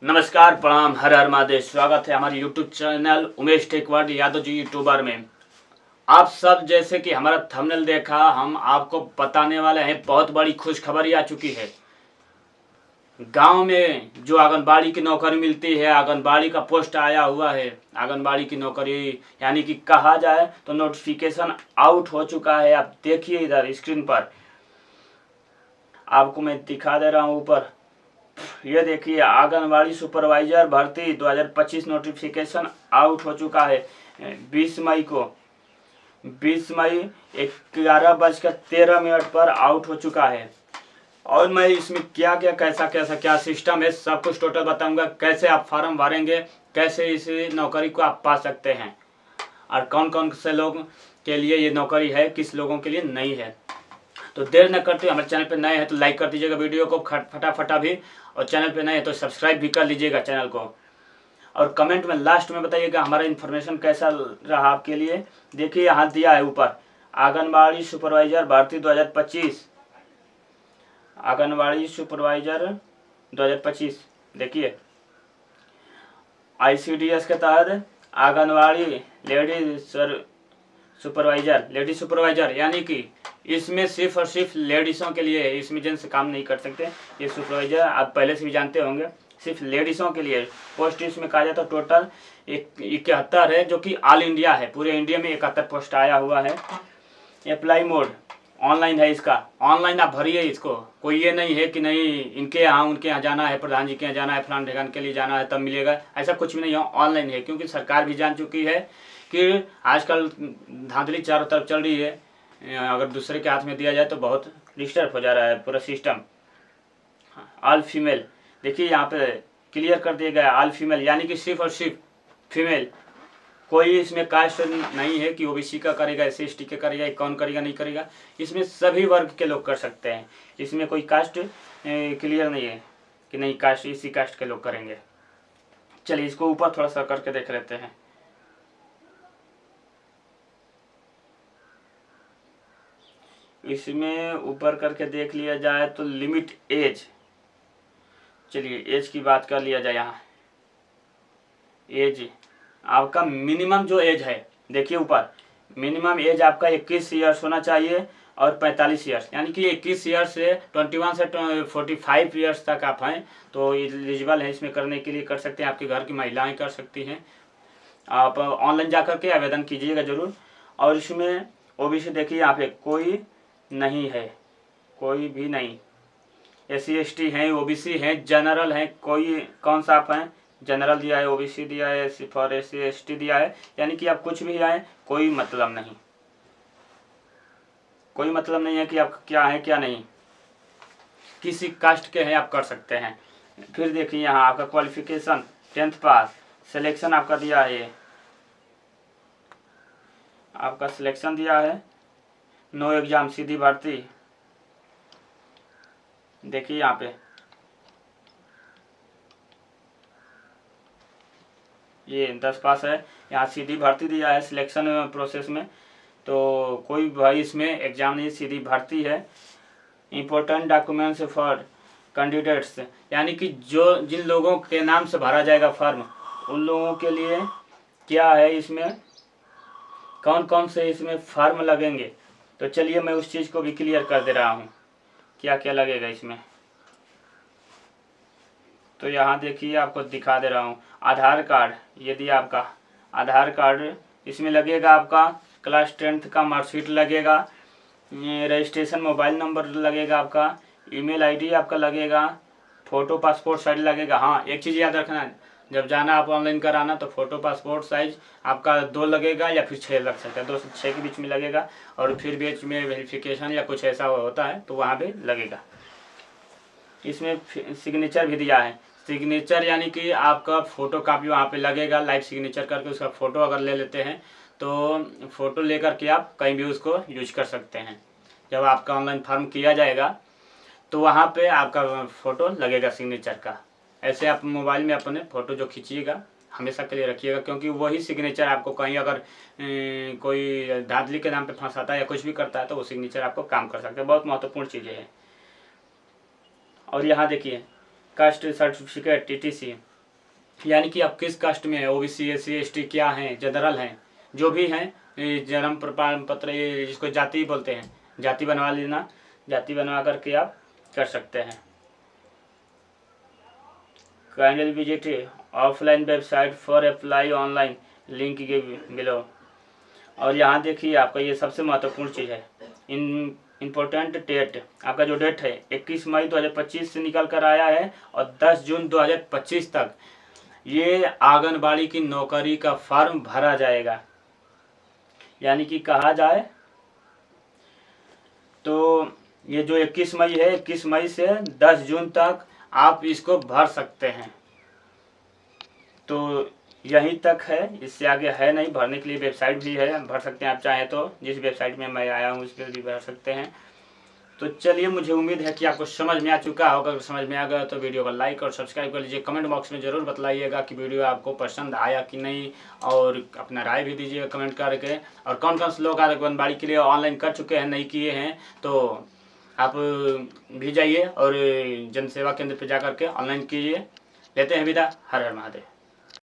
नमस्कार, प्रणाम, हर हर महादेव। स्वागत है हमारे YouTube channel Umesh Techword Yadav ji YouTuber में। आप सब जैसे कि हमारा थंबनेल देखा, हम आपको बताने वाले हैं बहुत बड़ी खुशखबरी आ चुकी है। गांव में जो आंगनबाड़ी की नौकरी मिलती है, आंगनबाड़ी का पोस्ट आया हुआ है, आंगनबाड़ी की नौकरी यानी कि कहा जाए तो नोटिफिकेशन आउट हो चुका है। आप देखिए इधर स्क्रीन पर, आपको मैं दिखा दे रहा हूँ ऊपर। ये देखिए, आंगनबाड़ी सुपरवाइजर भर्ती 2025 नोटिफिकेशन आउट हो चुका है 20 मई को। 20 मई 11:13 पर आउट हो चुका है। और मैं इसमें क्या सिस्टम है सब कुछ टोटल बताऊंगा। कैसे आप फॉर्म भरेंगे, कैसे इस नौकरी को आप पा सकते हैं, और कौन कौन से लोग के लिए ये नौकरी है, किस लोगों के लिए नहीं है। तो देर न करते, हमारे चैनल पे नए हैं तो लाइक कर दीजिएगा वीडियो को फटाफट भी, और चैनल पे नए हैं तो सब्सक्राइब भी कर लीजिएगा चैनल को। और कमेंट में लास्ट में बताइएगा हमारा इन्फॉर्मेशन कैसा रहा आपके लिए। देखिए यहाँ दिया है ऊपर, आंगनबाड़ी सुपरवाइजर भर्ती 2025, आंगनबाड़ी सुपरवाइजर 2025। देखिए ICDS के तहत आंगनबाड़ी लेडी सुपरवाइजर यानी कि इसमें सिर्फ और सिर्फ लेडीज़ों के लिए है, इसमें जेंट्स काम नहीं कर सकते। ये सुपरवाइजर आप पहले से भी जानते होंगे, सिर्फ लेडीज़ों के लिए पोस्ट इसमें कहा जाए तो टोटल 71 है, जो कि ऑल इंडिया है। पूरे इंडिया में 71 पोस्ट आया हुआ है। अप्लाई मोड ऑनलाइन है, इसका ऑनलाइन आप भरिए इसको। कोई ये नहीं है कि नहीं इनके यहाँ उनके यहाँ जाना है, प्रधान जी के यहाँ जाना है, फलान ठिकान के लिए जाना है तब मिलेगा, ऐसा कुछ भी नहीं है। ऑनलाइन है, क्योंकि सरकार भी जान चुकी है कि आजकल धांधली चारों तरफ चल रही है। अगर दूसरे के हाथ में दिया जाए तो बहुत डिस्टर्ब हो जा रहा है पूरा सिस्टम। ऑल फीमेल, देखिए यहाँ पे क्लियर कर दिया गया ऑल फीमेल, यानी कि सिर्फ और सिर्फ फीमेल। कोई इसमें कास्ट नहीं है कि OBC का करेगा, SC/ST का करेगा, कौन करेगा नहीं करेगा। इसमें सभी वर्ग के लोग कर सकते हैं। इसमें कोई कास्ट क्लियर नहीं है कि नहीं कास्ट इसी कास्ट के लोग करेंगे। चलिए इसको ऊपर थोड़ा सा करके देख लेते हैं। इसमें ऊपर करके देख लिया जाए तो लिमिट एज, चलिए एज की बात कर लिया जाए। यहाँ एज आपका मिनिमम जो एज है, देखिए ऊपर मिनिमम एज आपका 21 ईयर्स होना चाहिए और 45 ईयर्स, यानी कि 21 ईयर्स से 21 से 45 ईयर्स तक आप हैं तो एलिजिबल है इसमें करने के लिए। कर सकते हैं, आपके घर की महिलाएं कर सकती हैं। आप ऑनलाइन जा कर के आवेदन कीजिएगा ज़रूर। और इसमें OBC देखिए यहाँ पे कोई नहीं है, कोई भी नहीं। SC/ST हैं, OBC हैं, जनरल हैं, कोई कौन सा आप हैं, जनरल दिया है, OBC दिया है, फॉर SC/ST दिया है, यानी कि आप कुछ भी आए कोई मतलब नहीं, कोई मतलब नहीं है कि आप क्या है क्या नहीं, किसी कास्ट के हैं आप कर सकते हैं। फिर देखिए यहाँ आपका क्वालिफिकेशन 10th पास, सिलेक्शन आपका दिया है, आपका सिलेक्शन दिया है, नो एग्जाम सीधी भर्ती। देखिए यहाँ पे ये 10 पास है, यहाँ सीधी भर्ती दिया है सिलेक्शन प्रोसेस में। तो कोई भाई इसमें एग्जाम नहीं, सीधी भर्ती है। इम्पोर्टेंट डॉक्यूमेंट्स फॉर कैंडिडेट्स, यानी कि जो जिन लोगों के नाम से भरा जाएगा फॉर्म, उन लोगों के लिए क्या है, इसमें कौन कौन से इसमें फॉर्म लगेंगे। तो चलिए मैं उस चीज़ को भी क्लियर कर दे रहा हूँ क्या क्या लगेगा इसमें। तो यहाँ देखिए आपको दिखा दे रहा हूँ। आधार कार्ड, यदि आपका आधार कार्ड इसमें लगेगा, आपका क्लास 10th का मार्कशीट लगेगा, रजिस्ट्रेशन मोबाइल नंबर लगेगा, आपका ईमेल आईडी आपका लगेगा, फ़ोटो पासपोर्ट साइज लगेगा। हाँ एक चीज़ याद रखना, जब जाना आप ऑनलाइन कराना तो फ़ोटो पासपोर्ट साइज आपका 2 लगेगा या फिर 6 लग सकता है, 2 से 6 के बीच में लगेगा। और फिर बीच में वेरिफिकेशन या कुछ ऐसा होता है तो वहाँ पे लगेगा। इसमें सिग्नेचर भी दिया है, सिग्नेचर यानी कि आपका फ़ोटो कापी वहाँ पे लगेगा, लाइव सिग्नेचर करके उसका फ़ोटो अगर ले लेते हैं तो फ़ोटो लेकर के आप कहीं भी उसको यूज कर सकते हैं। जब आपका ऑनलाइन फॉर्म किया जाएगा तो वहाँ पे आपका फ़ोटो लगेगा सिग्नेचर का। ऐसे आप मोबाइल में अपने फ़ोटो जो खींचिएगा हमेशा के लिए रखिएगा, क्योंकि वही सिग्नेचर आपको कहीं अगर कोई धांधली के नाम पे फंसाता है या कुछ भी करता है तो वो सिग्नेचर आपको काम कर सकता है। बहुत महत्वपूर्ण चीज़ें हैं। और यहाँ देखिए कास्ट सर्टिफिकेट TTC, यानी कि आप किस कास्ट में है, ओबीसी, एससी, एसटी क्या हैं, जनरल हैं, जो भी हैं, ये जन्म प्रमाण पत्र, ये जिसको जाति बोलते हैं, जाति बनवा लेना। जाति बनवा करके आप कर सकते हैं। Kindly visit offline website for apply online, link के बिलो। और यहाँ देखिए आपका ये सबसे महत्वपूर्ण चीज़ है, इम्पोर्टेंट डेट। आपका जो डेट है 21 मई 2025 से निकल कर आया है और 10 जून 2025 तक ये आंगनबाड़ी की नौकरी का फॉर्म भरा जाएगा। यानी कि कहा जाए तो ये जो 21 मई है, 21 मई से 10 जून तक आप इसको भर सकते हैं। तो यहीं तक है, इससे आगे है नहीं। भरने के लिए वेबसाइट भी है, भर सकते हैं आप चाहें तो। जिस वेबसाइट में मैं आया हूँ उस पर भी भर सकते हैं। तो चलिए, मुझे उम्मीद है कि आपको समझ में आ चुका होगा। अगर समझ में आ गया तो वीडियो को लाइक और सब्सक्राइब कर लीजिए। कमेंट बॉक्स में ज़रूर बताइएगा कि वीडियो आपको पसंद आया कि नहीं, और अपना राय भी दीजिएगा कमेंट करके। और कौन कौन से लोग आंगनबाड़ी के लिए ऑनलाइन कर चुके हैं, नहीं किए हैं, तो आप भी जाइए और जन सेवा केंद्र पर जा करके ऑनलाइन कीजिए। लेते हैं विदा। हर हर महादेव।